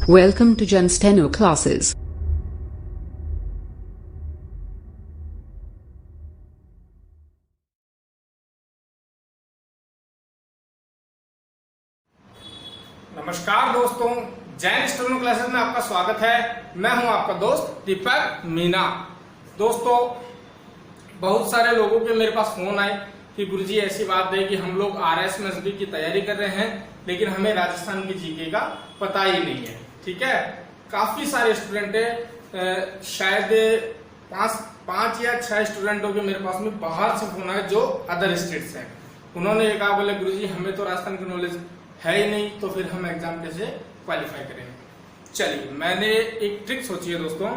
Welcome to Jen Steno classes. नमस्कार दोस्तों, Jain steno classes में आपका स्वागत है। मैं हूं आपका दोस्त दीपक मीना। दोस्तों, बहुत सारे लोगों के मेरे पास फोन आए कि गुरुजी ऐसी बात है कि हम लोग RSMSB की तैयारी कर रहे हैं, लेकिन हमें राजस्थान की जीके का पता ही नहीं है। ठीक है, काफी सारे स्टूडेंट है, शायद पांच या 6 स्टूडेंटों के मेरे पास में बाहर से फोन आए जो अदर स्टेट्स हैं। उन्होंने कहा, बोले गुरुजी हमें तो राजस्थान की नॉलेज है ही नहीं, तो फिर हम एग्जाम कैसे क्वालिफाई करेंगे। चलिए, मैंने एक ट्रिक सोची है दोस्तों।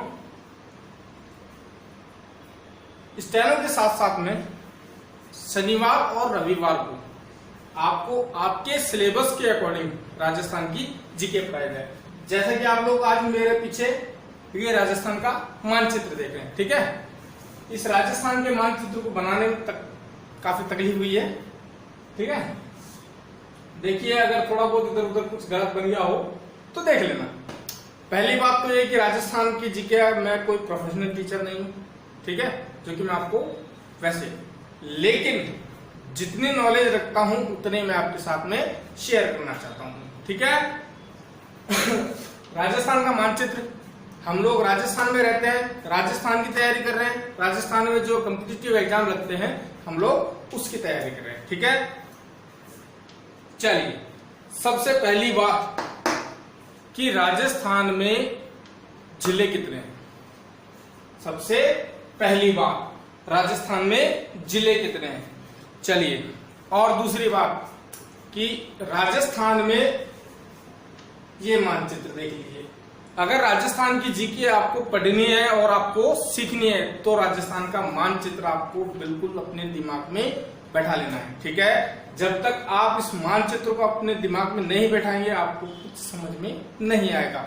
स्टेनो के साथ साथ में शनिवार और रविवार को आपको आपके सिलेबस के अकॉर्डिंग राजस्थान की जीके पढ़ाई जाए। जैसे कि आप लोग आज मेरे पीछे ये राजस्थान का मानचित्र देख रहे हैं। ठीक है, इस राजस्थान के मानचित्र को बनाने में काफी तकलीफ हुई है। ठीक है, देखिए, अगर थोड़ा बहुत इधर उधर कुछ गलत बन गया हो तो देख लेना। पहली बात तो ये कि राजस्थान की जीके मैं कोई प्रोफेशनल टीचर नहीं हूं। ठीक है, जो कि मैं आपको वैसे, लेकिन जितनी नॉलेज रखता हूं उतने मैं आपके साथ में शेयर करना चाहता हूं। ठीक है, राजस्थान का मानचित्र, हम लोग राजस्थान में रहते हैं, राजस्थान की तैयारी कर रहे हैं। राजस्थान में जो कॉम्पिटिटिव एग्जाम लगते हैं हम लोग उसकी तैयारी कर रहे हैं। ठीक है, चलिए, सबसे पहली बात कि राजस्थान में जिले कितने हैं। सबसे पहली बात, राजस्थान में जिले कितने हैं। चलिए, और दूसरी बात कि राजस्थान में ये मानचित्र देख लीजिए। अगर राजस्थान की जीके आपको पढ़नी है और आपको सीखनी है तो राजस्थान का मानचित्र आपको बिल्कुल अपने दिमाग में बैठा लेना है। ठीक है, जब तक आप इस मानचित्र को अपने दिमाग में नहीं बैठाएंगे आपको कुछ समझ में नहीं आएगा।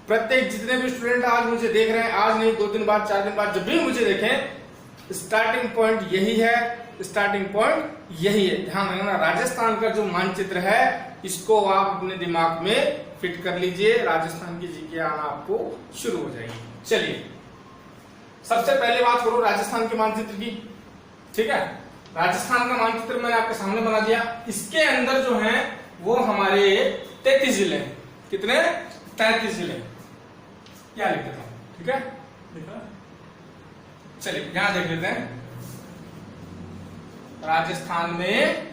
प्रत्येक जितने भी स्टूडेंट आज मुझे देख रहे हैं, आज नहीं 2 दिन बाद 4 दिन बाद जब भी मुझे देखें, स्टार्टिंग पॉइंट यही है, स्टार्टिंग पॉइंट यही है। ध्यान रखना, राजस्थान का जो मानचित्र है इसको आप अपने दिमाग में फिट कर लीजिए, राजस्थान की जीके आना आपको शुरू हो जाएगी। चलिए, सबसे पहले बात करो राजस्थान के मानचित्र की। ठीक है, राजस्थान का मानचित्र मैंने आपके सामने बना दिया। इसके अंदर जो है वो हमारे 33 जिले हैं। कितने? 33 जिले। क्या लिख देता हूं। ठीक है, चलिए यहां देख लेते हैं। राजस्थान में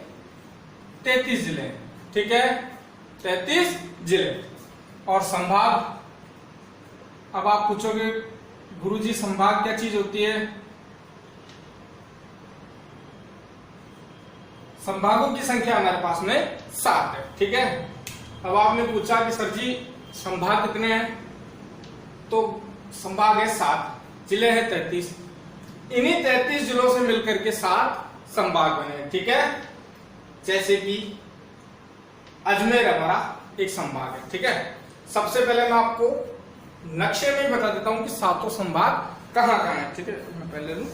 33 जिले। ठीक है, 33 जिले और संभाग। अब आप पूछोगे गुरुजी संभाग क्या चीज होती है। संभागों की संख्या हमारे पास में 7 है। ठीक है, अब आपने पूछा कि सर जी संभाग कितने हैं, तो संभाग है 7, जिले हैं 33। इन्हीं 33 जिलों से मिलकर के 7 संभाग बने हैं। ठीक है, जैसे कि अजमेर हमारा एक संभाग है। ठीक है, सबसे पहले मैं आपको नक्शे में बता देता हूं कि 7 संभाग कहां कहां है। ठीक है, मैं पहले लूं।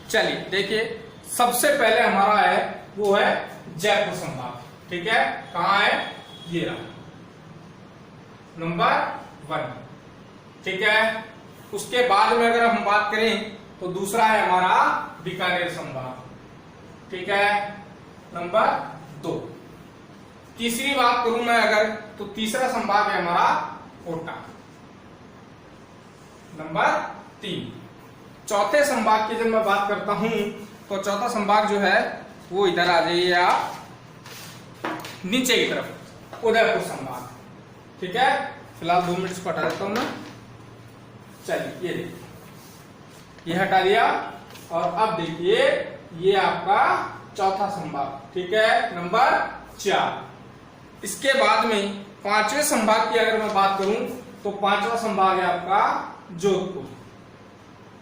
चलिए देखिए, सबसे पहले हमारा है वो है जयपुर संभाग। ठीक है, कहां है, ये रहा, नंबर 1। ठीक है, उसके बाद में अगर हम बात करें तो दूसरा है हमारा बीकानेर संभाग। ठीक है, नंबर 2। तीसरी बात करूं मैं अगर, तो तीसरा संभाग है हमारा कोटा, नंबर 3। चौथे संभाग की जब मैं बात करता हूं तो चौथा संभाग जो है वो इधर आ जाइए आप नीचे की तरफ, उदयपुर संभाग। ठीक है, फिलहाल 2 मिनट इसको हटा देता हूं मैं। चलिए, ये देखिए, ये हटा दिया और अब देखिए ये आपका चौथा संभाग। ठीक है, नंबर 4। इसके बाद में 5वें संभाग की अगर मैं बात करूं तो 5वां संभाग है आपका जोधपुर।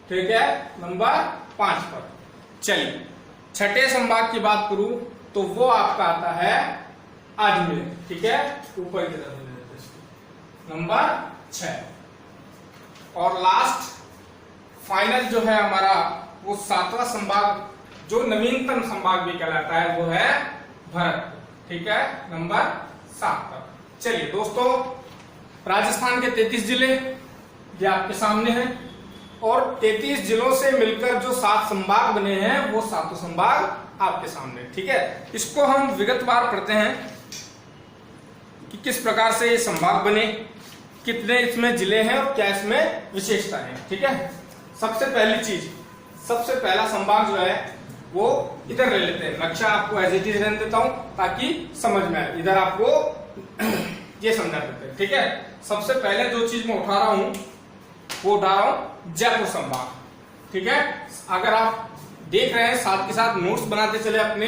ठीक है, नंबर 5 पर। चलिए, छठे संभाग की बात करूं तो वो आपका आता है अजमेर। ठीक है, ऊपर की तरफ नंबर 6। और लास्ट फाइनल जो है हमारा वो 7वां संभाग, जो नवीनतम संभाग भी कहलाता है, वो है भरतपुर। ठीक है, नंबर 7 पर। चलिए दोस्तों, राजस्थान के 33 जिले ये आपके सामने हैं और 33 जिलों से मिलकर जो 7 संभाग बने हैं वो 7 संभाग आपके सामने। ठीक है, इसको हम विगतवार पढ़ते हैं कि किस प्रकार से ये संभाग बने, कितने इसमें जिले हैं और क्या इसमें विशेषता है। ठीक है, सबसे पहली चीज, सबसे पहला संभाग जो है वो इधर ले लेते हैं। नक्शा आपको एज इट इज रहने देता हूं ताकि समझ में आए। इधर आपको ये समझा देते हैं। ठीक है, सबसे पहले जो चीज मैं उठा रहा हूं वो उठा रहा हूं जयपुर संभाग। ठीक है, अगर आप देख रहे हैं साथ के साथ नोट्स बनाते चले अपने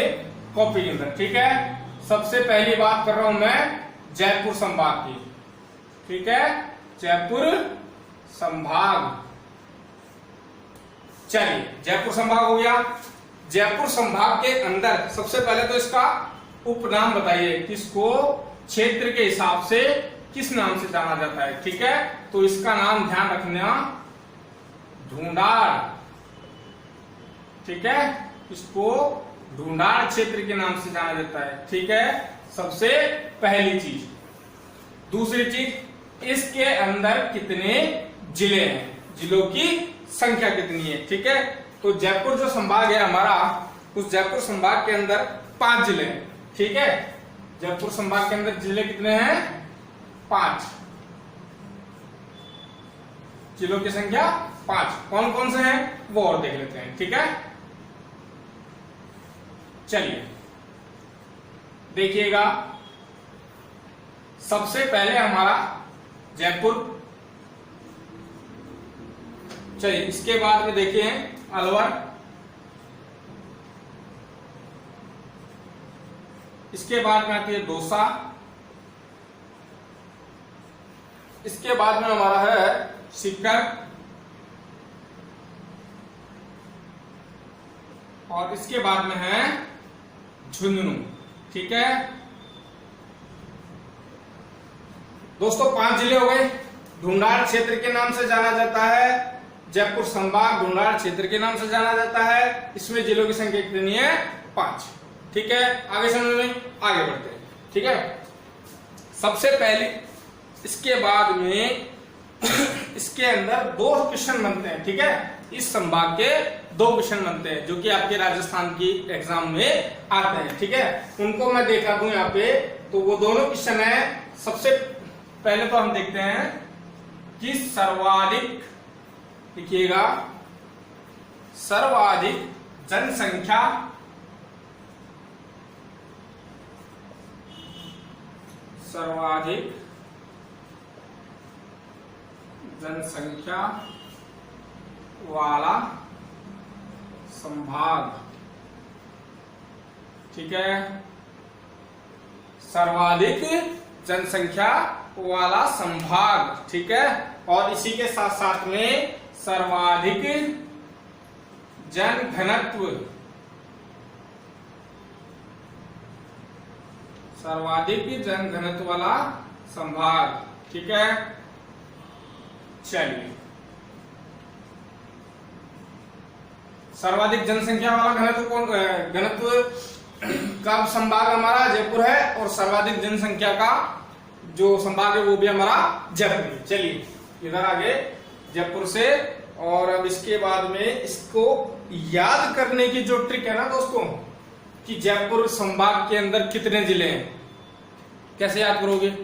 कॉपी के अंदर। ठीक है, सबसे पहली बात कर रहा हूं मैं जयपुर संभाग की। ठीक है, जयपुर संभाग। चलिए, जयपुर संभाग हो गया। जयपुर संभाग के अंदर सबसे पहले तो इसका उपनाम बताइए, किसको क्षेत्र के हिसाब से किस नाम से जाना जाता है। ठीक है, तो इसका नाम ध्यान रखना, ढूंढाड़। ठीक है, इसको ढूंढाड़ क्षेत्र के नाम से जाना जाता है। ठीक है, सबसे पहली चीज। दूसरी चीज, इसके अंदर कितने जिले हैं, जिलों की संख्या कितनी है। ठीक है, तो जयपुर जो संभाग है हमारा, उस जयपुर संभाग के अंदर 5 जिले हैं। ठीक है, जयपुर संभाग के अंदर जिले कितने हैं, 5। जिलों की संख्या 5। कौन कौन से हैं वो और देख लेते हैं। ठीक है, चलिए देखिएगा, सबसे पहले हमारा जयपुर। चलिए, इसके बाद में देखिए अलवर, इसके बाद में आती है दौसा, इसके बाद में हमारा है सीकर, और इसके बाद में है झुंझुनू। ठीक है दोस्तों, 5 जिले हो गए। ढूंढाड़ क्षेत्र के नाम से जाना जाता है, जयपुर संभाग ढूंढाड़ क्षेत्र के नाम से जाना जाता है। इसमें जिलों की संख्या कितनी है, 5। ठीक है, आगे समझ में, आगे बढ़ते हैं। ठीक है, सबसे पहले इसके बाद में इसके अंदर 2 क्वेश्चन बनते हैं। ठीक है, इस संभाग के 2 क्वेश्चन बनते हैं जो कि आपके राजस्थान की एग्जाम में आते हैं। ठीक है, उनको मैं देखा दूं यहाँ पे, तो वो दोनों क्वेश्चन है। सबसे पहले तो हम देखते हैं कि सर्वाधिक, लिखिएगा, सर्वाधिक जनसंख्या वाला संभाग। ठीक है, सर्वाधिक जनसंख्या वाला संभाग। ठीक है, और इसी के साथ साथ में सर्वाधिक जनघनत्व, सर्वाधिक जनघनत्व वाला संभाग। ठीक है, चलिए, सर्वाधिक जनसंख्या वाला घनत्व कौन, घनत्व का संभाग हमारा जयपुर है, और सर्वाधिक जनसंख्या का जो संभाग है वो भी हमारा जयपुर है। चलिए इधर आगे जयपुर से, और अब इसके बाद में इसको याद करने की जो ट्रिक है ना दोस्तों, कि जयपुर संभाग के अंदर कितने जिले हैं, कैसे याद करोगे,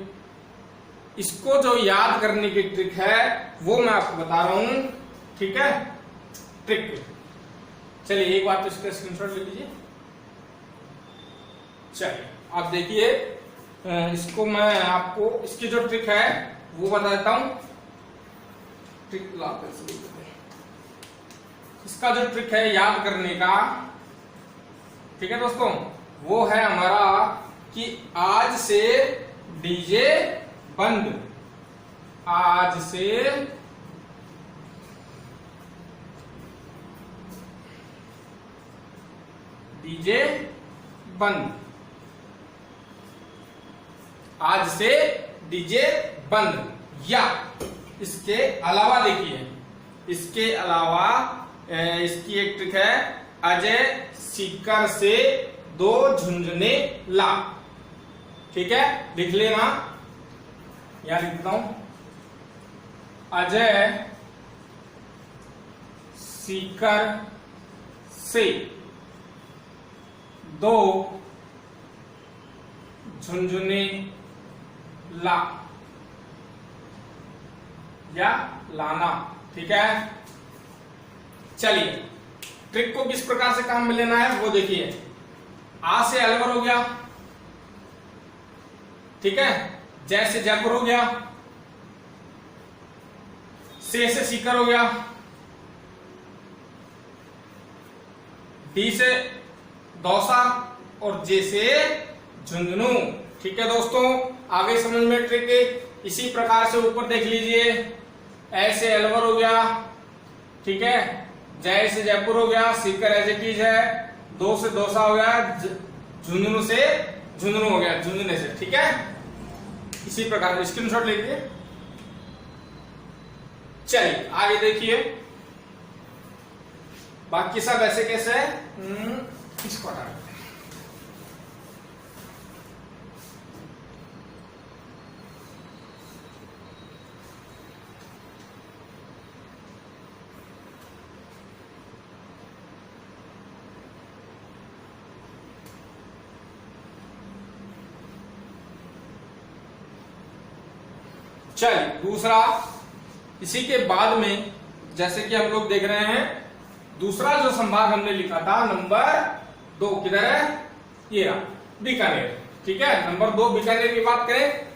इसको जो याद करने की ट्रिक है वो मैं आपको बता रहा हूं। ठीक है, ट्रिक। चलिए एक बार तो इसका स्क्रीनशॉट ले लीजिए। चलिए आप देखिए, इसको मैं आपको इसकी जो ट्रिक है वो बता देता हूं। ट्रिक लाते, इसका जो ट्रिक है याद करने का, ठीक है दोस्तों, वो है हमारा कि आज से डीजे बंद, आज से डीजे बंद, आज से डीजे बंद। या इसके अलावा देखिए, इसके अलावा इसकी एक ट्रिक है, अजय सीकर से 2 झुंझुने ला। ठीक है, लिख लेना, यहां लिख देता हूं, अजय सीकर से 2 झुनझुने ला या लाना। ठीक है, चलिए ट्रिक को किस प्रकार से काम में लेना है वो देखिए। आ से अलवर हो गया, ठीक है, जय से जयपुर हो गया, से सीकर हो गया, डी से दौसा और जे से झुंझुनू। ठीक है दोस्तों, आगे समझ में ट्रिक। इसी प्रकार से ऊपर देख लीजिए, ऐसे अलवर हो गया, ठीक है, जय से जयपुर हो गया, सीकर एज इट इज है, 2 से दौसा हो गया, झुंझुनू से झुंझुनू हो गया, झुंझुने से। ठीक है, इसी प्रकार से स्क्रीनशॉट ले लीजिए। चलिए आगे देखिए, बाकी सब ऐसे कैसे है, इसको हटा देते हैं। चलिए दूसरा, इसी के बाद में जैसे कि हम लोग देख रहे हैं, दूसरा जो संभाग हमने लिखा था नंबर 2, किधर है, ये रहा, बीकानेर। ठीक है, नंबर 2 बीकानेर की बात करें,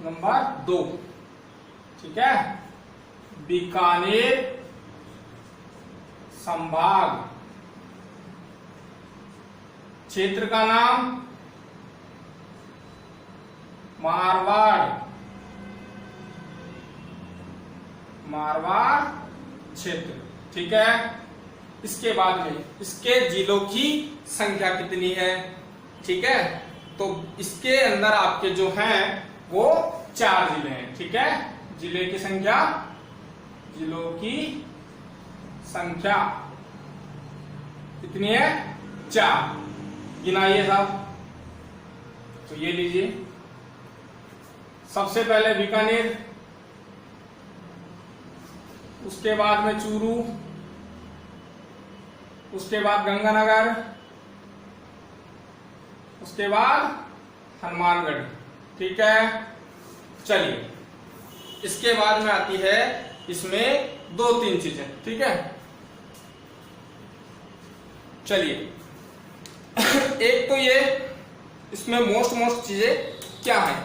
नंबर 2, ठीक है, बीकानेर संभाग, क्षेत्र का नाम मारवाड़, मारवाड़ क्षेत्र। ठीक है, इसके बाद में इसके जिलों की संख्या कितनी है। ठीक है, तो इसके अंदर आपके जो हैं वो 4 जिले हैं। ठीक है, जिले की संख्या, जिलों की संख्या कितनी है, 4। गिनाइए साहब, तो ये लीजिए, सबसे पहले बीकानेर, उसके बाद में चूरू, उसके बाद गंगानगर, उसके बाद हनुमानगढ़। ठीक है, चलिए इसके बाद में आती है इसमें 2-3 चीजें। ठीक है, चलिए एक तो ये इसमें मोस्ट चीजें क्या है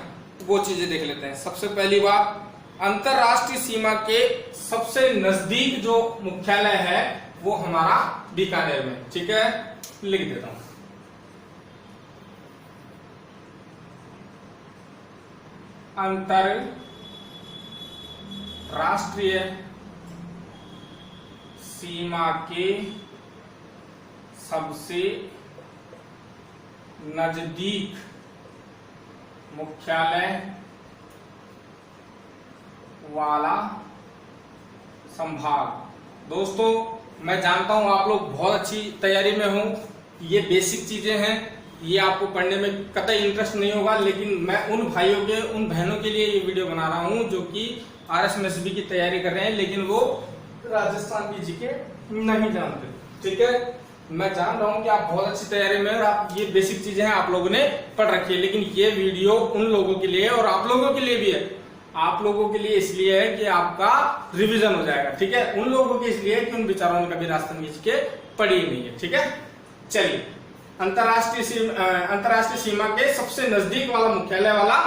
वो चीजें देख लेते हैं। सबसे पहली बात, अंतरराष्ट्रीय सीमा के सबसे नजदीक जो मुख्यालय है वो हमारा बीकानेर में। ठीक है, लिख देता हूं, अंतरराष्ट्रीय सीमा के सबसे नजदीक मुख्यालय वाला संभाग। दोस्तों मैं जानता हूं आप लोग बहुत अच्छी तैयारी में हो, ये बेसिक चीजें हैं, ये आपको पढ़ने में कतई इंटरेस्ट नहीं होगा, लेकिन मैं उन भाइयों के, उन बहनों के लिए ये वीडियो बना रहा हूं जो कि RSMSB की तैयारी कर रहे हैं लेकिन वो राजस्थान की जीके नहीं जानते। ठीक है, मैं जान रहा हूं कि आप बहुत अच्छी तैयारी में और आप ये बेसिक चीजें हैं आप लोगों ने पढ़ रखी है, लेकिन ये वीडियो उन लोगों के लिए और आप लोगों के लिए भी है। आप लोगों के लिए इसलिए है कि आपका रिवीजन हो जाएगा। ठीक है, उन लोगों के इसलिए कि उन बेचारों ने कभी राजस्थान की जीके पढ़ी ही नहीं है। ठीक है, चलिए अंतरराष्ट्रीय सीमा के सबसे नजदीक वाला मुख्यालय वाला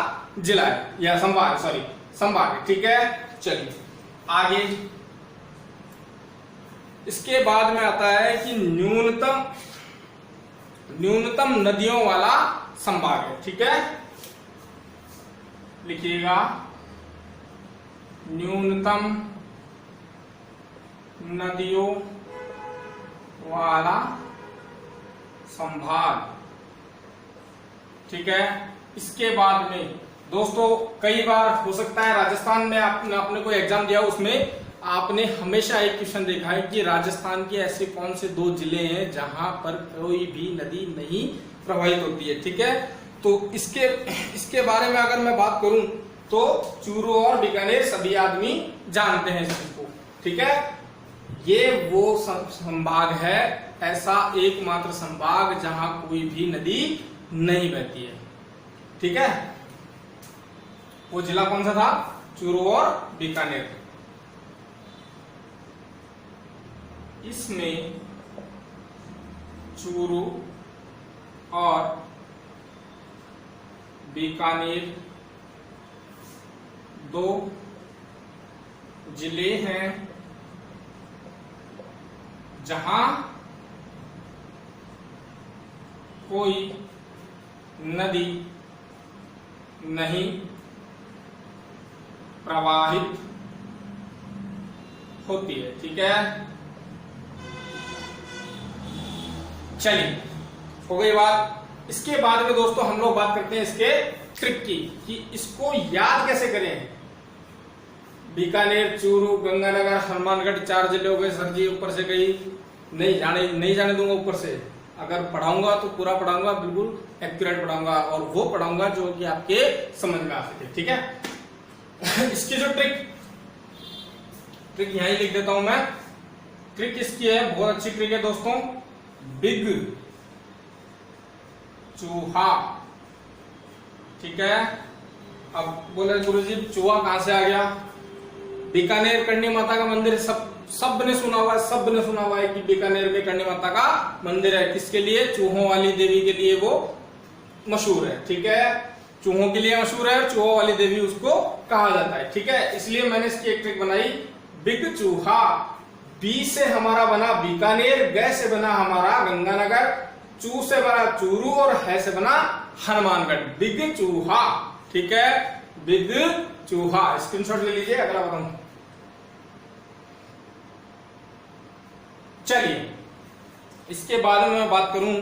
जिला है या संभाग, संभाग है। ठीक है, चलिए आगे इसके बाद में आता है कि न्यूनतम नदियों वाला संभाग है। ठीक है, लिखिएगा, न्यूनतम नदियों वाला संभाग। ठीक है, इसके बाद में दोस्तों कई बार हो सकता है राजस्थान में आपने कोई एग्जाम दिया, उसमें आपने हमेशा एक क्वेश्चन देखा है कि राजस्थान के ऐसे कौन से 2 जिले हैं जहां पर कोई भी नदी नहीं प्रवाहित होती है, ठीक है। तो इसके बारे में अगर मैं बात करूं तो चूरू और बीकानेर सभी आदमी जानते हैं इस चीज को, ठीक है। ये वो संभाग है, ऐसा एकमात्र संभाग जहां कोई भी नदी नहीं बहती है, ठीक है। वो जिला कौन सा था? चूरू और बीकानेर। इसमें चूरू और बीकानेर 2 जिले हैं जहां कोई नदी नहीं प्रवाहित होती है, ठीक है। चलिए, हो गई बात। इसके बाद में दोस्तों हम लोग बात करते हैं इसके ट्रिक की कि इसको याद कैसे करें। बीकानेर, चूरू, गंगानगर, हनुमानगढ़ 4 जिले हो गए। सर जी ऊपर से कहीं नहीं जाने दूंगा ऊपर से। अगर पढ़ाऊंगा तो पूरा पढ़ाऊंगा, बिल्कुल एक्यूरेट पढ़ाऊंगा और वो पढ़ाऊंगा जो कि आपके समझ में आ सके, ठीक है। इसकी जो ट्रिक यहीं लिख देता हूं मैं। ट्रिक इसकी है, बहुत अच्छी ट्रिक है दोस्तों। बिग चूहा, ठीक है। अब बोले गुरुजी चूहा कहां से आ गया? बीकानेर करणी माता का मंदिर सब ने सुना हुआ है, सब ने सुना हुआ है कि बीकानेर में करणी माता का मंदिर है। किसके लिए? चूहों वाली देवी के लिए वो मशहूर है, ठीक है। चूहों के लिए मशहूर है, चूहों वाली देवी उसको कहा जाता है, ठीक है। इसलिए मैंने इसकी एक ट्रिक बनाई, बिग चूहा। बी से हमारा बना बीकानेर, ग से बना हमारा गंगानगर, चू से बना चूरू और है से बना हनुमानगढ़। बिग चूहा, ठीक है, बिग चूहा। स्क्रीनशॉट ले लीजिए, अगला बताऊं। चलिए, इसके बाद में मैं बात करूं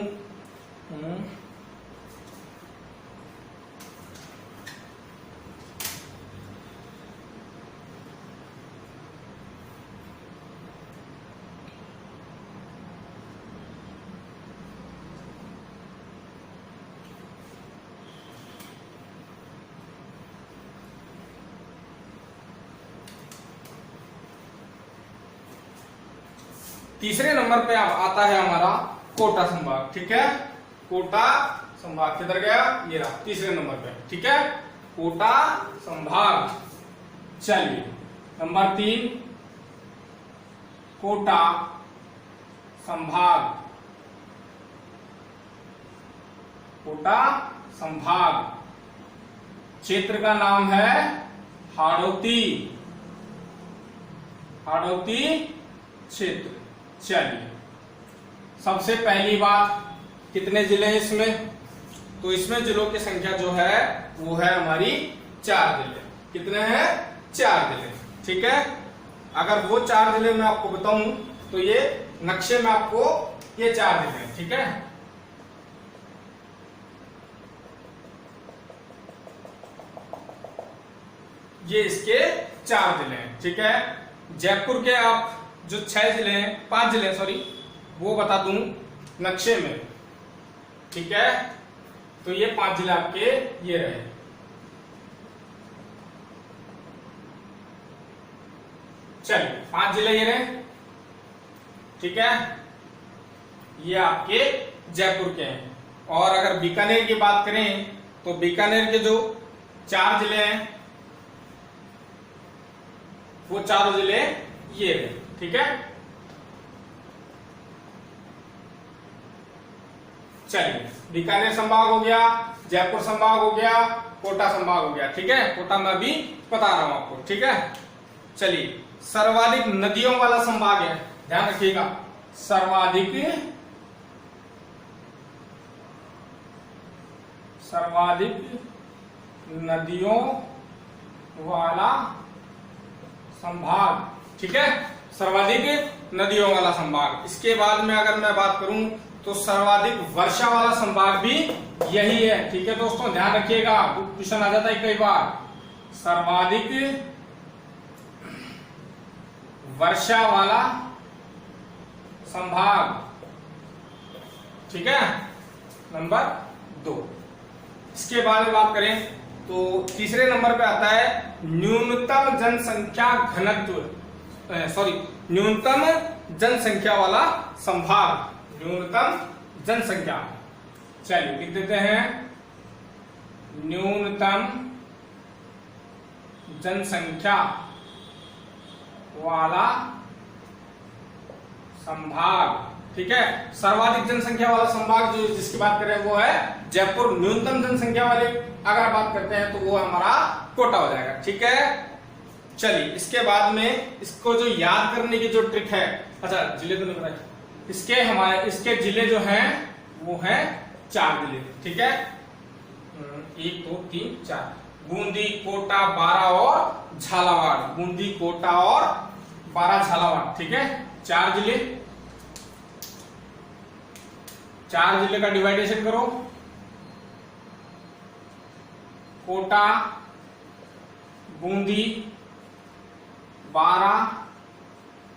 तीसरे नंबर पे आता है हमारा कोटा संभाग, ठीक है। कोटा संभाग किधर गया? ये रहा तीसरे नंबर पे, ठीक है, कोटा संभाग। चलिए, नंबर 3 कोटा संभाग। कोटा संभाग क्षेत्र का नाम है हाड़ौती। हाड़ौती क्षेत्र। चलिए, सबसे पहली बात, कितने जिले हैं इसमें? तो इसमें जिलों की संख्या जो है वो है हमारी 4 जिले। कितने हैं? 4 जिले, ठीक है। अगर वो 4 जिले मैं आपको बताऊं तो ये नक्शे में आपको ये 4 जिले हैं, ठीक है। ये इसके 4 जिले हैं, ठीक है। जयपुर के आप जो 6 जिले हैं, 5 जिले सॉरी, वो बता दूं नक्शे में, ठीक है। तो ये 5 जिले आपके ये रहे। चलिए, 5 जिले ये रहे, ठीक है। ये आपके जयपुर के हैं। और अगर बीकानेर की बात करें तो बीकानेर के जो 4 जिले हैं वो 4 जिले ये रहे, ठीक है। चलिए, बीकानेर संभाग हो गया, जयपुर संभाग हो गया, कोटा संभाग हो गया, ठीक है। कोटा मैं अभी बता रहा हूं आपको, ठीक है। चलिए, सर्वाधिक नदियों वाला संभाग है, ध्यान रखिएगा। सर्वाधिक नदियों वाला संभाग, ठीक है। सर्वाधिक नदियों वाला संभाग। इसके बाद में अगर मैं बात करूं तो सर्वाधिक वर्षा वाला संभाग भी यही है, ठीक है दोस्तों, ध्यान रखिएगा, क्वेश्चन आ जाता है कई बार। सर्वाधिक वर्षा वाला संभाग, ठीक है, नंबर 2। इसके बाद में बात करें तो तीसरे नंबर पे आता है न्यूनतम जनसंख्या घनत्व, न्यूनतम जनसंख्या वाला संभाग, न्यूनतम जनसंख्या। चलिए लिख देते हैं न्यूनतम जनसंख्या वाला संभाग, ठीक है। सर्वाधिक जनसंख्या वाला संभाग जो जिसकी बात कर रहे हैं वो है जयपुर। न्यूनतम जनसंख्या वाले अगर बात करते हैं तो वो हमारा कोटा हो जाएगा, ठीक है। चलिए इसके बाद में इसको जो याद करने की जो ट्रिक है, अच्छा जिले तो नहीं बताए, इसके जिले जो हैं वो हैं 4 जिले, ठीक है। 1 2 3 4 बूंदी, कोटा, बारा और झालावाड़, बूंदी, कोटा और बारा, झालावाड़, ठीक है। 4 जिले, 4 जिले का डिवाइडेशन करो, कोटा, बूंदी, बारा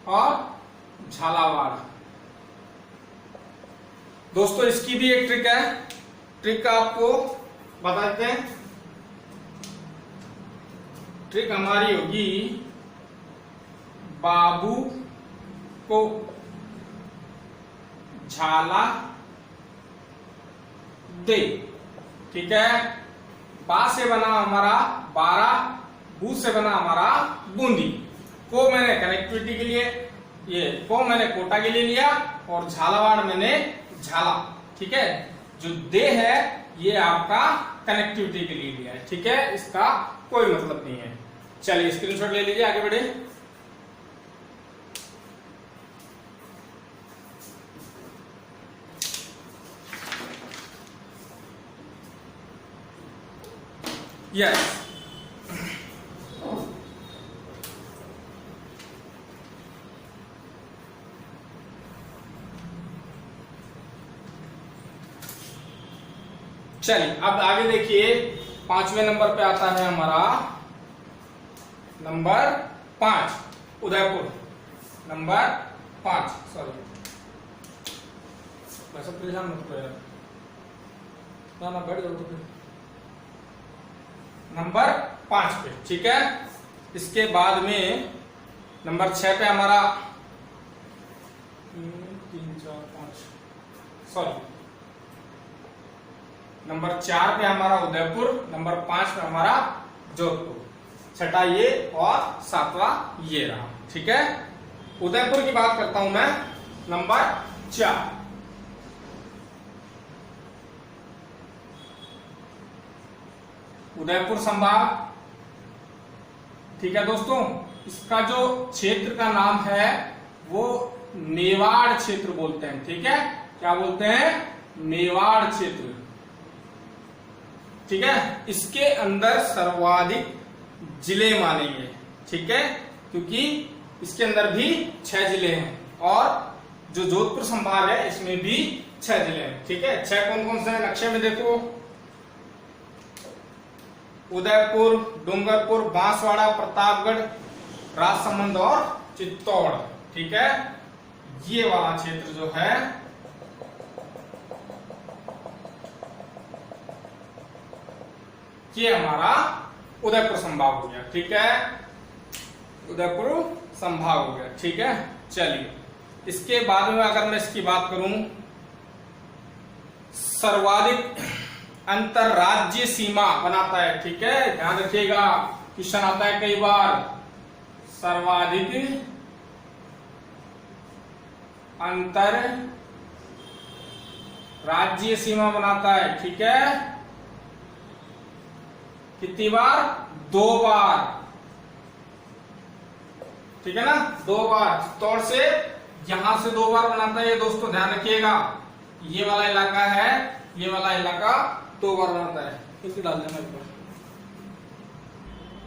और झालावाड़। दोस्तों इसकी भी एक ट्रिक है, ट्रिक आपको बता देते हैं। ट्रिक हमारी होगी बाबू को झाला दे, ठीक है। बा से बना हमारा बारा, बू से बना हमारा बूंदी, को मैंने कनेक्टिविटी के लिए, ये को मैंने कोटा के लिए लिया और झालावाड़ मैंने झाला, ठीक है। जो दे है ये आपका कनेक्टिविटी के लिए लिया है, ठीक है, इसका कोई मतलब नहीं है। चलिए स्क्रीनशॉट ले लीजिए, आगे बढ़े। यस, चलिए अब आगे देखिए, 5वें नंबर पे आता है हमारा नंबर 5 उदयपुर, नंबर 5, सॉरी वैसा परेशान मत करो यार, ना बैठ जाओ तो नंबर 5 पे, ठीक है। इसके बाद में नंबर 6 पे हमारा 3 4 5, सॉरी नंबर 4 पे हमारा उदयपुर, नंबर 5 पे हमारा जोधपुर, 6वां ये और 7वां ये रहा, ठीक है। उदयपुर की बात करता हूं मैं, नंबर 4। उदयपुर संभाग, ठीक है दोस्तों। इसका जो क्षेत्र का नाम है वो मेवाड़ क्षेत्र बोलते हैं, ठीक है। क्या बोलते हैं? मेवाड़ क्षेत्र, ठीक है। इसके अंदर सर्वाधिक जिले मानेंगे, ठीक है, क्योंकि इसके अंदर भी 6 जिले हैं और जो जोधपुर संभाग है इसमें भी 6 जिले हैं, ठीक है। 6 कौन कौन से हैं नक्शे में देखो, उदयपुर, डूंगरपुर, बांसवाड़ा, प्रतापगढ़, राजसमंद और चित्तौड़, ठीक है। ये वाला क्षेत्र जो है ये हमारा उदयपुर संभाग हो गया, ठीक है। उदयपुर संभाग हो गया, ठीक है। चलिए इसके बाद में अगर मैं इसकी बात करूं, सर्वाधिक अंतरराज्यीय सीमा बनाता है, ठीक है, ध्यान रखिएगा, क्वेश्चन आता है कई बार। सर्वाधिक अंतर राज्यीय सीमा बनाता है, ठीक है। कितनी बार? 2 बार, ठीक है ना, 2 बार। चित्तौड़ से यहां से 2 बार बनाता है ये दोस्तों, ध्यान रखिएगा। ये वाला इलाका है, ये वाला इलाका 2 बार बनाता है, इनको डाल देना ऊपर।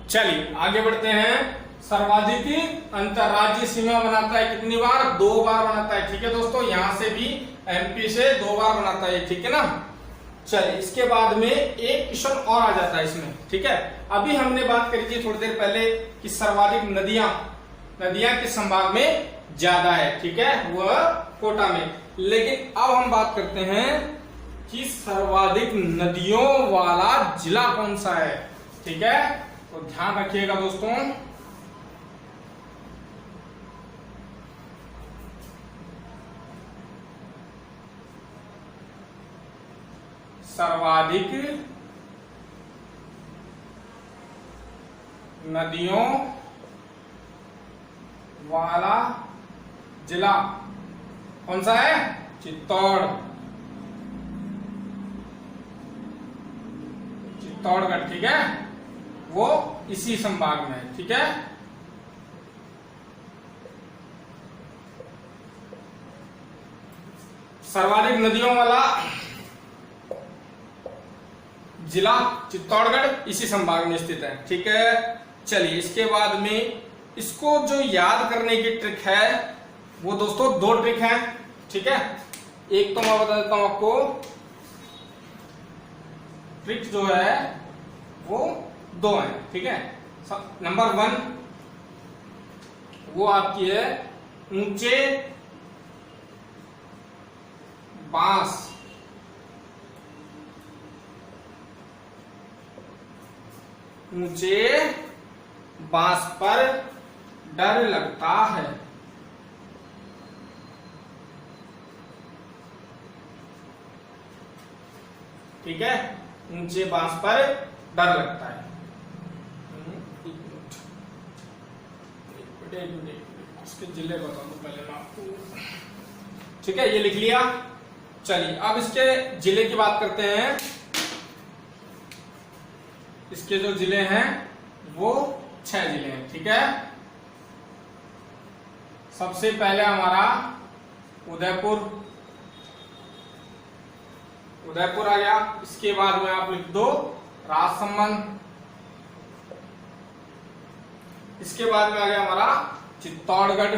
चलिए आगे बढ़ते हैं। सर्वाधिक अंतरराज्यीय सीमा बनाता है कितनी बार? 2 बार बनाता है, ठीक है दोस्तों। यहां से भी एमपी से 2 बार बनाता है, ठीक है ना। चलिए इसके बाद में एक क्वेश्चन और आ जाता है इसमें, ठीक है। अभी हमने बात करी थी थोड़ी देर पहले कि सर्वाधिक नदियां नदियां किस संभाग में ज्यादा है, ठीक है, वह कोटा में। लेकिन अब हम बात करते हैं कि सर्वाधिक नदियों वाला जिला कौन सा है, ठीक है। तो ध्यान रखिएगा दोस्तों, सर्वाधिक नदियों वाला जिला कौन सा है, चित्तौड़गढ़, ठीक है, वो इसी संभाग में है, ठीक है। सर्वाधिक नदियों वाला जिला चित्तौड़गढ़ इसी संभाग में स्थित है, ठीक है। चलिए इसके बाद में इसको जो याद करने की ट्रिक है वो दोस्तों दो ट्रिक है, ठीक है। एक तो मैं बता देता हूं आपको, ट्रिक जो है वो दो है, ठीक है। नंबर 1 वो आपकी है ऊंचे बांस, ऊंचे बांस पर डर लगता है, ठीक है, ऊंचे बांस पर डर लगता है। इसके जिले बता दूं पहले मैं आपको, ठीक है, ये लिख लिया। चलिए अब इसके जिले की बात करते हैं। इसके जो जिले हैं वो 6 जिले हैं, ठीक है। सबसे पहले हमारा उदयपुर आ गया। इसके बाद में आप लिख दो राजसमंद। इसके बाद में आ गया हमारा चित्तौड़गढ़।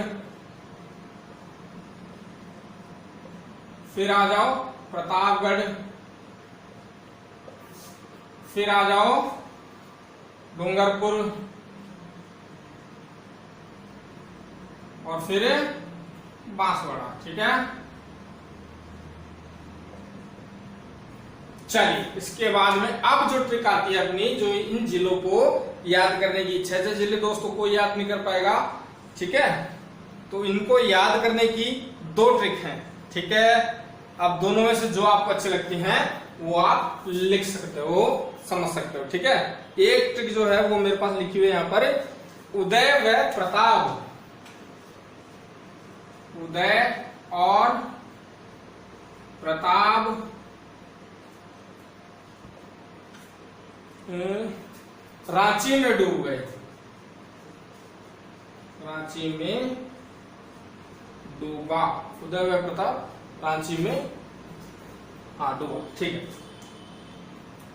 फिर आ जाओ प्रतापगढ़, फिर आ जाओ डूंगरपुर, और फिर बांसवाड़ा, ठीक है। चलिए इसके बाद में अब जो ट्रिक आती है अपनी, जो इन जिलों को याद करने की इच्छा है, जिले दोस्तों को याद नहीं कर पाएगा, ठीक है, तो इनको याद करने की दो ट्रिक हैं, ठीक है। अब दोनों में से जो आपको अच्छी लगती हैं वो आप लिख सकते हो, समझ सकते हो, ठीक है। एक ट्रिक जो है वो मेरे पास लिखी हुई है यहां पर, उदय व प्रताप, उदय और प्रताप रांची में डूब गए, रांची में डूबा, उदय व प्रताप रांची में डूबा, ठीक है।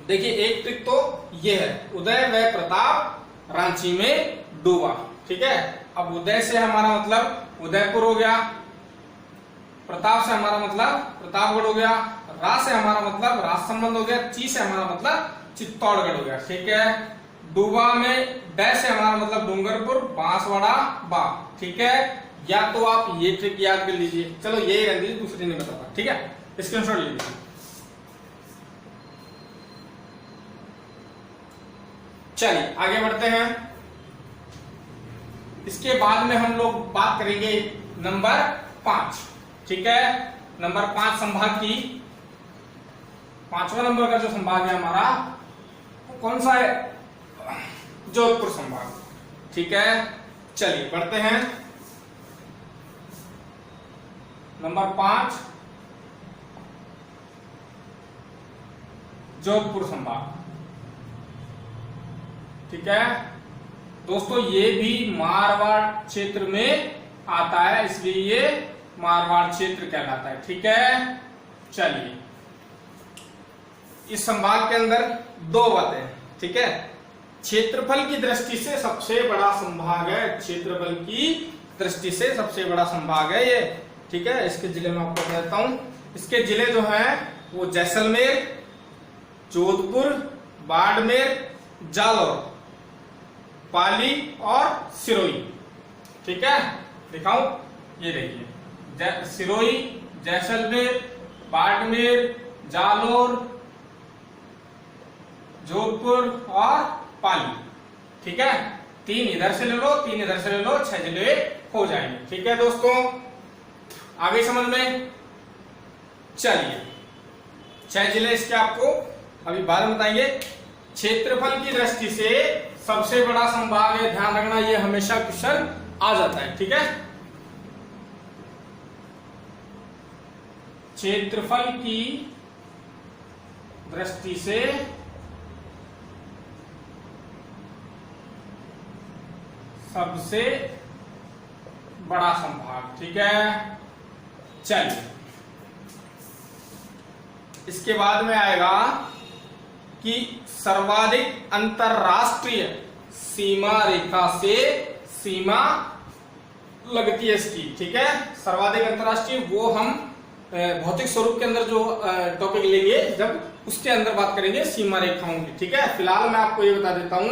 देखिए एक ट्रिक तो ये है, उदय व प्रताप रांची में डूबा, ठीक है। अब उदय से हमारा मतलब उदयपुर हो गया, प्रताप से हमारा मतलब प्रतापगढ़ हो गया, रा से हमारा मतलब राजसमंद हो गया, ची से हमारा मतलब चित्तौड़गढ़ हो गया, ठीक है। डूबा में डै से हमारा मतलब डूंगरपुर, बांसवाड़ा, बा, ठीक है। या तो आप ये ट्रिक याद कर लीजिए, चलो यही रख दीजिए, दूसरी नहीं बताता, ठीक है, स्क्रीनशॉट ले लीजिए। चलिए आगे बढ़ते हैं। इसके बाद में हम लोग बात करेंगे नंबर 5, ठीक है। नंबर 5 संभाग की, 5वां नंबर का जो संभाग है हमारा वो कौन सा है, जोधपुर संभाग, ठीक है। चलिए बढ़ते हैं नंबर 5 जोधपुर संभाग, ठीक है दोस्तों। ये भी मारवाड़ क्षेत्र में आता है, इसलिए ये मारवाड़ क्षेत्र कहलाता है, ठीक है। चलिए इस संभाग के अंदर दो बातें, ठीक है। क्षेत्रफल की दृष्टि से सबसे बड़ा संभाग है, क्षेत्रफल की दृष्टि से सबसे बड़ा संभाग है ये, ठीक है। इसके जिले में आपको बता देता हूं। इसके जिले जो हैं वो जैसलमेर, जोधपुर, बाड़मेर, जालौर, पाली और सिरोही, ठीक है, दिखाऊं, ये देखिए, सिरोही, जैसलमेर, बाड़मेर, जालोर, जोधपुर और पाली। ठीक है, 3 इधर से ले लो, 3 इधर से ले लो, 6 जिले हो जाएंगे। ठीक है दोस्तों, आगे समझ में। चलिए 6 जिले इसके आपको अभी बाद में बताएंगे। क्षेत्रफल की दृष्टि से सबसे बड़ा संभाग है, ध्यान रखना, ये हमेशा क्वेश्चन आ जाता है। ठीक है, क्षेत्रफल की दृष्टि से सबसे बड़ा संभाग। ठीक है, चलिए इसके बाद में आएगा कि सर्वाधिक अंतरराष्ट्रीय सीमा रेखा से सीमा लगती है इसकी। ठीक है, सर्वाधिक अंतरराष्ट्रीय वो हम भौतिक स्वरूप के अंदर जो टॉपिक लेंगे, जब उसके अंदर बात करेंगे सीमा रेखाओं की। ठीक है, फिलहाल मैं आपको ये बता देता हूं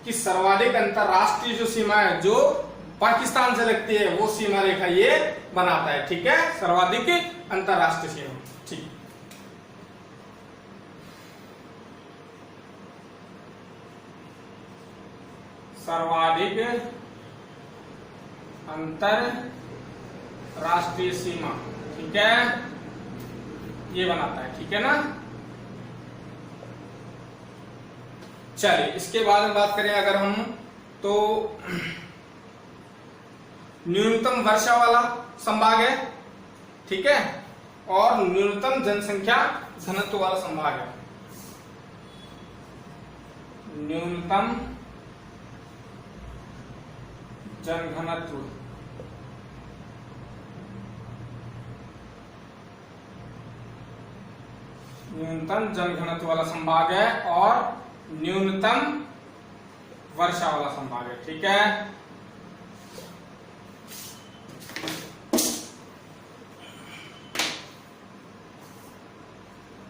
कि सर्वाधिक अंतरराष्ट्रीय जो सीमा है, जो पाकिस्तान से लगती है, वो सीमा रेखा ये बनाता है। ठीक है, सर्वाधिक अंतरराष्ट्रीय सीमा। ठीक, सर्वाधिक अंतरराष्ट्रीय सीमा। ठीक है, ये बनाता है। ठीक है ना, चलिए इसके बाद में बात करें अगर हम, तो न्यूनतम वर्षा वाला संभाग है। ठीक है, और न्यूनतम जनसंख्या घनत्व वाला संभाग है। न्यूनतम जनघनत्व, न्यूनतम जनघनत्व वाला संभाग है और न्यूनतम वर्षा वाला संभाग है। ठीक है,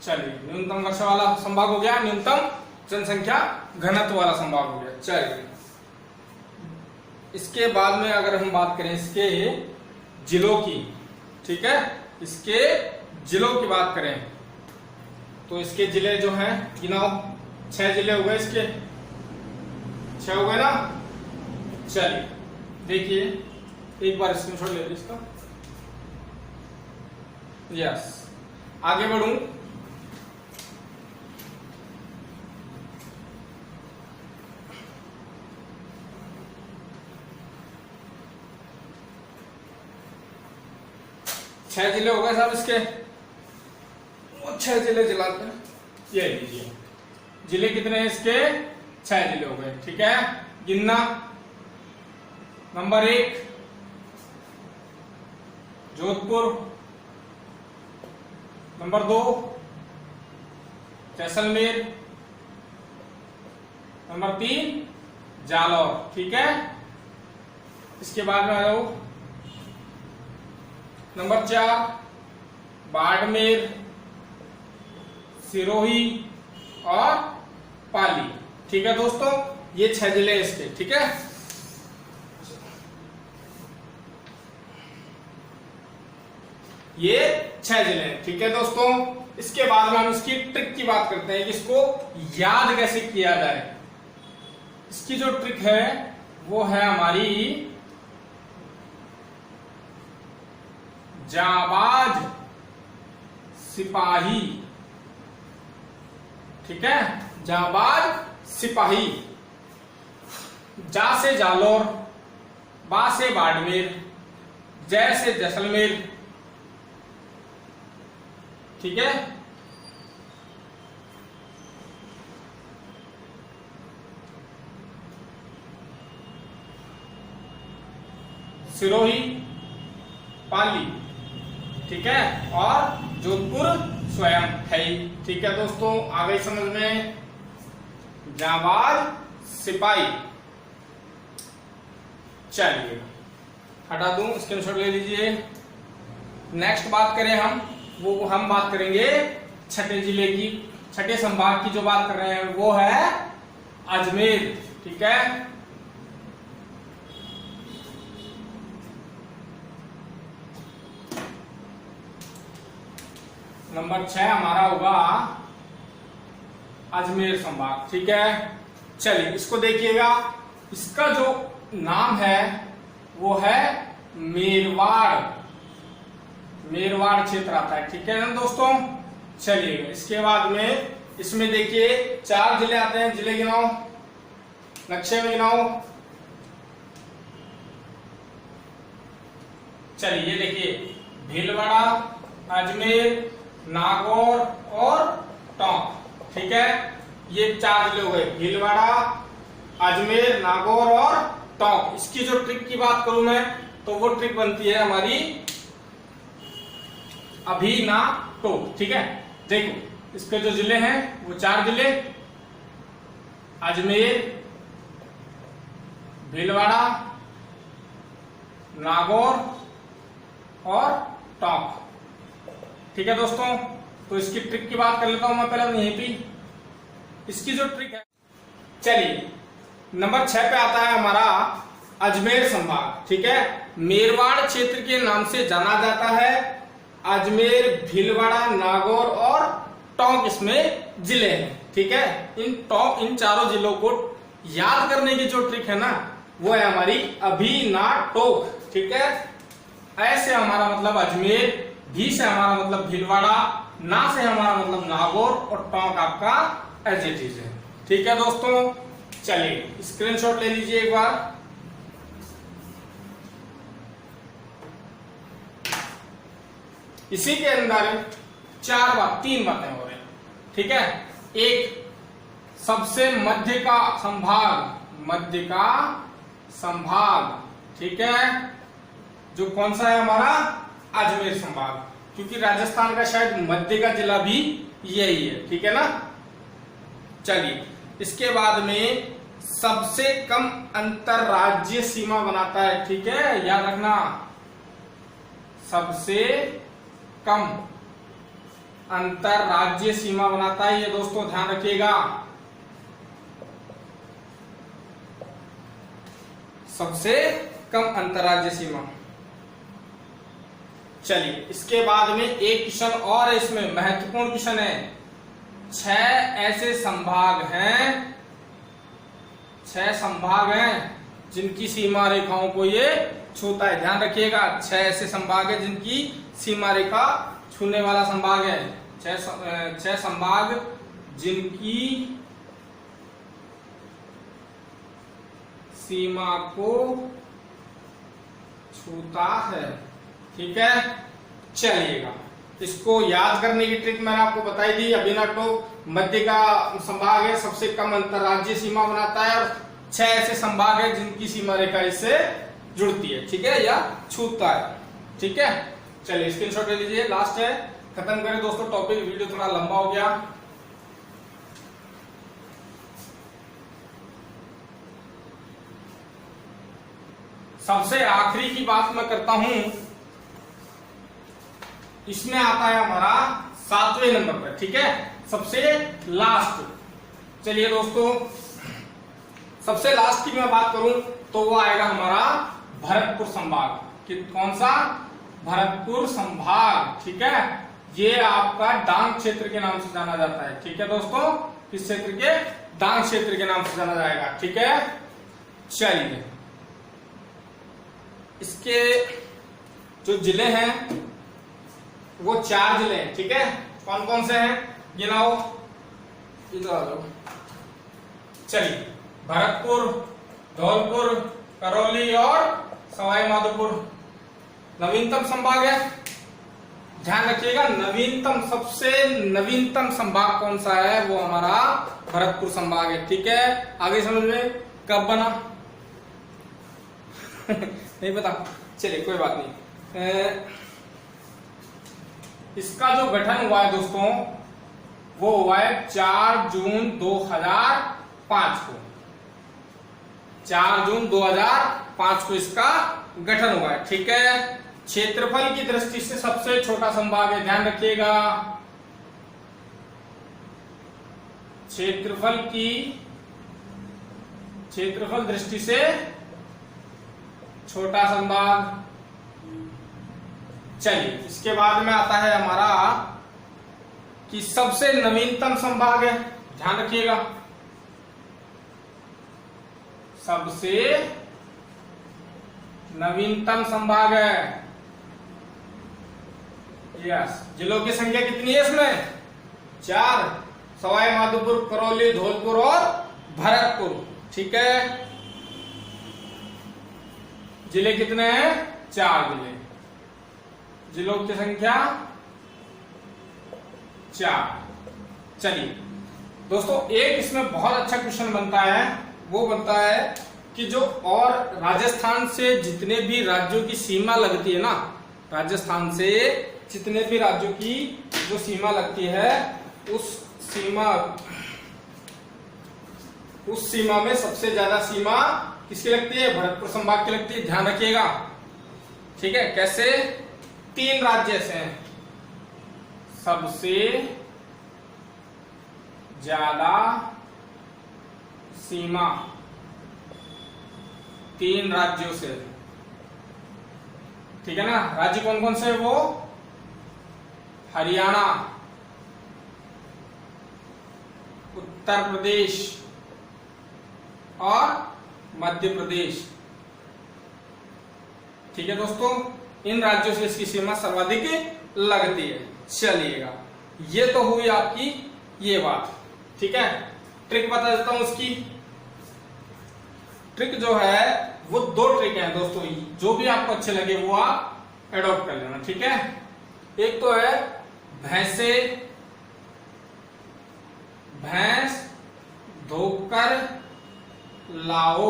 चलिए न्यूनतम वर्षा वाला संभाग हो गया, न्यूनतम जनसंख्या घनत्व वाला संभाग हो गया। चलिए इसके बाद में अगर हम बात करें इसके जिलों की, ठीक है, इसके जिलों की बात करें तो इसके जिले जो हैं गिनाओ, 6 जिले हो गए इसके, 6 हो गए ना। चलिए देखिए, एक बार स्क्रीनशॉट ले लीजिए इसका। यस, आगे बढ़ूं, छह जिले हो गए साहब इसके, 6 जिले जिलाते हैं। ये लीजिए, जिले कितने हैं इसके, 6 जिले हो गए। ठीक है, गिनना, number 1 Jodhpur, number 2 Jaisalmer, number 3 Jalore. ठीक है, इसके बाद में आ जाओ, नंबर 4 बाड़मेर, सिरोही और पाली। ठीक है दोस्तों, ये 6 जिले इसके। ठीक है, ये 6 जिले हैं। ठीक है दोस्तों, इसके बाद में हम इसकी ट्रिक की बात करते हैं कि इसको याद कैसे किया जाए। इसकी जो ट्रिक है वो है हमारी जाबाज सिपाही। ठीक है, जाबाज सिपाही। जा से जालोर, बा से बाड़मेर, जय से जैसलमेर। ठीक है, सिरोही, पाली। ठीक है, और जोधपुर स्वयं है। ठीक है दोस्तों, आ गई समझ में, जाबाज सिपाही। चलिए हटा दूं, स्क्रीनशॉट ले लीजिए। नेक्स्ट बात करें हम बात करेंगे छठे जिले की, छठे संभाग की जो बात कर रहे हैं वो है अजमेर। ठीक है, नंबर 6 हमारा होगा अजमेर संभाग। ठीक है, चलिए इसको देखिएगा। इसका जो नाम है वो है मेरवाड़, मेरवाड़ क्षेत्र आता है। ठीक है ना दोस्तों, चलिए इसके बाद में इसमें देखिए 4 जिले आते हैं। जिले गिनाओ, नक्शे में गिनाओ। चलिए ये देखिए भीलवाड़ा, अजमेर, नागौर और टोंक। ठीक है, ये 4 जिले हो गए, भीलवाड़ा, अजमेर, नागौर और टोंक। इसकी जो ट्रिक की बात करूं मैं तो वो ट्रिक बनती है हमारी अभी ना टोक। ठीक है, देखो इसके जो जिले हैं वो 4 जिले, अजमेर, भीलवाड़ा, नागौर और टोंक। ठीक है दोस्तों, तो इसकी ट्रिक की बात कर लेता हूं मैं पहले यहीं पे। इसकी जो ट्रिक है, चलिए नंबर 6 पे आता है हमारा अजमेर संभाग। ठीक है, मेरवाड़ क्षेत्र के नाम से जाना जाता है। अजमेर, भीलवाड़ा, नागौर और टोंक इसमें जिले हैं। ठीक है, इन चारों जिलों को याद करने की जो ट्रिक है ना वो है हमारी अभी ना टोक। ठीक है, ऐसे हमारा मतलब अजमेर, भी से हमारा मतलब भीलवाड़ा, ना से हमारा मतलब नागौर और टोंक आपका एज इट इज है। ठीक है दोस्तों, चलिए स्क्रीनशॉट ले लीजिए एक बार। इसी के अंदर 3 बातें हो रही हैं। ठीक है, एक सबसे मध्य का संभाग, मध्य का संभाग। ठीक है, जो कौन सा है हमारा अजमेर संभाग, क्योंकि राजस्थान का शायद मध्य का जिला भी यही है। ठीक है ना, चलिए इसके बाद में सबसे कम अंतरराज्यीय सीमा बनाता है। ठीक है, याद रखना, सबसे कम अंतरराज्यीय सीमा बनाता है ये दोस्तों, ध्यान रखिएगा। सबसे कम अंतरराज्यीय सीमा। चलिए इसके बाद में एक क्वेश्चन और है, इसमें महत्वपूर्ण क्वेश्चन है। 6 ऐसे संभाग हैं, 6 संभाग हैं जिनकी सीमा रेखाओं को ये छूता है। ध्यान रखिएगा, 6 ऐसे संभाग है जिनकी सीमा रेखा छूने वाला संभाग है। 6 संभाग जिनकी सीमा को छूता है। ठीक है, चलिएगा इसको याद करने की ट्रिक मैंने आपको बताई दी। अभिना टोक मध्य का संभाग है, सबसे कम अंतरराज्यीय सीमा बनाता है और 6 ऐसे संभाग है जिनकी सीमा रेखा इससे जुड़ती है। ठीक है, या छूता है। ठीक है, चलिए स्क्रीनशॉट ले लीजिए। लास्ट है, खत्म करें दोस्तों टॉपिक, वीडियो थोड़ा लंबा हो गया। सबसे आखिरी की बात मैं करता हूं, इसमें आता है हमारा 7वें नंबर पर। ठीक है, सबसे लास्ट। चलिए दोस्तों, सबसे लास्ट की मैं बात करूं तो वो आएगा हमारा भरतपुर संभाग। कि कौन सा? भरतपुर संभाग। ठीक है, ये आपका डांग क्षेत्र के नाम से जाना जाता है। ठीक है दोस्तों, किस क्षेत्र के? डांग क्षेत्र के नाम से जाना जाएगा। ठीक है, चलिए इसके जो जिले हैं वो 4 जिले हैं। ठीक है, कौन कौन से हैं गिनाओ, इधर आ जाओ। चलिए, भरतपुर, धौलपुर, करौली और सवाई माधोपुर नवीनतम संभाग है। ध्यान रखिएगा, नवीनतम, सबसे नवीनतम संभाग कौन सा है? वो हमारा भरतपुर संभाग है। ठीक है, आगे समझ में कब बना नहीं पता, चलिए कोई बात नहीं। इसका जो गठन हुआ है दोस्तों वो हुआ है 4 जून 2005 को। 4 जून 2005 को इसका गठन हुआ है। ठीक है, क्षेत्रफल की दृष्टि से सबसे छोटा संभाग है, ध्यान रखिएगा। क्षेत्रफल दृष्टि से छोटा संभाग। चलिए इसके बाद में आता है हमारा कि सबसे नवीनतम संभाग है, ध्यान रखिएगा, सबसे नवीनतम संभाग है। यस, जिलों की संख्या कितनी है इसमें? 4, सवाई माधोपुर, करौली, धौलपुर और भरतपुर। ठीक है, जिले कितने हैं? 4 जिले, जिलों की संख्या 4। चलिए दोस्तों, एक इसमें बहुत अच्छा क्वेश्चन बनता है, वो बनता है कि जो और राजस्थान से जितने भी राज्यों की सीमा लगती है ना, राजस्थान से जितने भी राज्यों की जो सीमा लगती है, उस सीमा में सबसे ज्यादा सीमा किसकी लगती है? भरतपुर संभाग की लगती है, ध्यान रखिएगा। ठीक है, कैसे? 3 राज्य ऐसे हैं सबसे ज्यादा सीमा 3 राज्यों से। ठीक है ना, राज्य कौन कौन से? वो हरियाणा, उत्तर प्रदेश और मध्य प्रदेश। ठीक है दोस्तों, इन राज्यों से इसकी सीमा सर्वाधिक लगती है। चलिएगा, ये तो हुई आपकी ये बात। ठीक है, ट्रिक बता देता हूं उसकी। ट्रिक जो है वो 2 ट्रिक है दोस्तों, जो भी आपको अच्छे लगे वो आप एडॉप्ट कर लेना। ठीक है, एक तो है भैंस धोकर लाओ।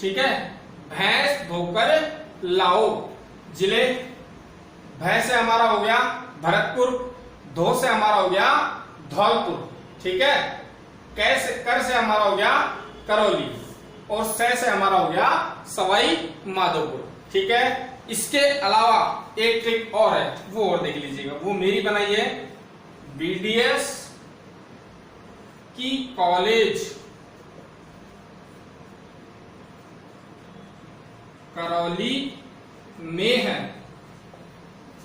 ठीक है, भैंस धोकर लाओ। जिले भैंस से हमारा हो गया भरतपुर, धो से हमारा हो गया धौलपुर। ठीक है, कर से हमारा हो गया करौली और से हमारा हो गया सवाई माधोपुर। ठीक है, इसके अलावा एक ट्रिक और है, वो और देख लीजिएगा, वो मेरी बनाई है। बीडीएस की कॉलेज करौली में है।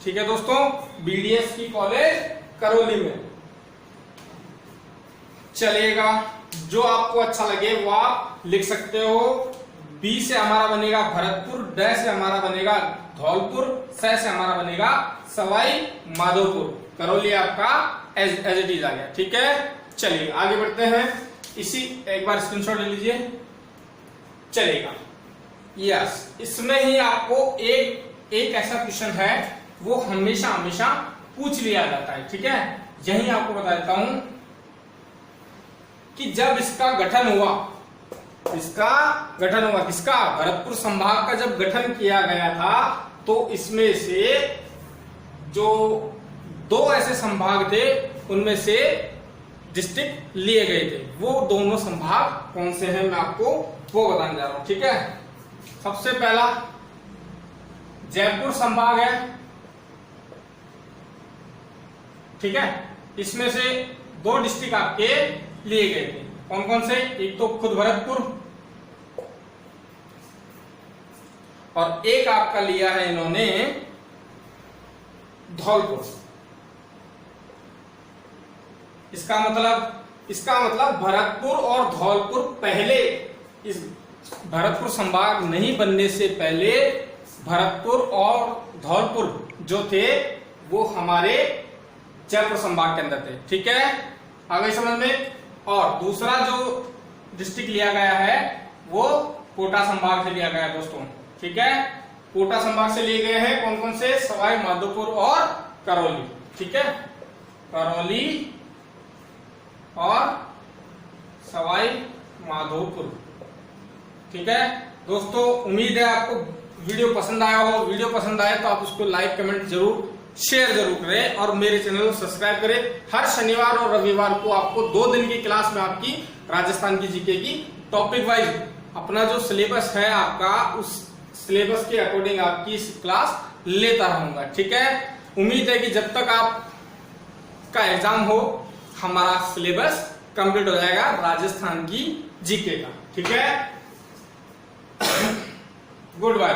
ठीक है दोस्तों, बीडीएस की कॉलेज करौली में। चलिएगा, जो आपको अच्छा लगे वो आप लिख सकते हो। बी से हमारा बनेगा भरतपुर, ड से हमारा बनेगा धौलपुर, से हमारा बनेगा सवाई माधोपुर। करौली आपका एज इट इज आ गया। ठीक है, चलिए आगे बढ़ते हैं। इसी एक बार स्क्रीनशॉट ले लीजिए। चलेगा, यस, इसमें ही आपको एक ऐसा क्वेश्चन है वो हमेशा पूछ लिया जाता है। ठीक है, यही आपको बता देता हूं कि जब इसका गठन हुआ, किसका? भरतपुर संभाग का जब गठन किया गया था, तो इसमें से जो 2 ऐसे संभाग थे, उनमें से डिस्ट्रिक्ट लिए गए थे। वो दोनों संभाग कौन से हैं, मैं आपको वो बताने जा रहा हूं। ठीक है, सबसे पहला जयपुर संभाग है। ठीक है, इसमें से 2 डिस्ट्रिक्ट आपके लिए गए थे, कौन कौन से? एक तो खुद भरतपुर और एक आपका लिया है इन्होंने धौलपुर। इसका मतलब भरतपुर और धौलपुर पहले, इस भरतपुर संभाग नहीं बनने से पहले भरतपुर और धौलपुर जो थे वो हमारे जयपुर संभाग के अंदर थे। ठीक है, आ गई समझ में? और दूसरा जो डिस्ट्रिक्ट लिया गया है वो कोटा संभाग से लिया गया है दोस्तों। ठीक है, कोटा संभाग से लिए गए हैं कौन कौन से? सवाई माधोपुर और करौली। ठीक है, करौली और सवाई माधोपुर। ठीक है दोस्तों, उम्मीद है आपको वीडियो पसंद आया हो। वीडियो पसंद आए तो आप उसको लाइक, कमेंट जरूर, शेयर जरूर करें और मेरे चैनल को सब्सक्राइब करें। हर शनिवार और रविवार को आपको 2 दिन की क्लास में आपकी राजस्थान की जीके की टॉपिक वाइज अपना जो सिलेबस है आपका, उस सिलेबस के अकॉर्डिंग आपकी क्लास लेता रहूंगा। ठीक है, उम्मीद है कि जब तक आपका एग्जाम हो हमारा सिलेबस कंप्लीट हो जाएगा राजस्थान की जीके का। ठीक है, गुड बाय।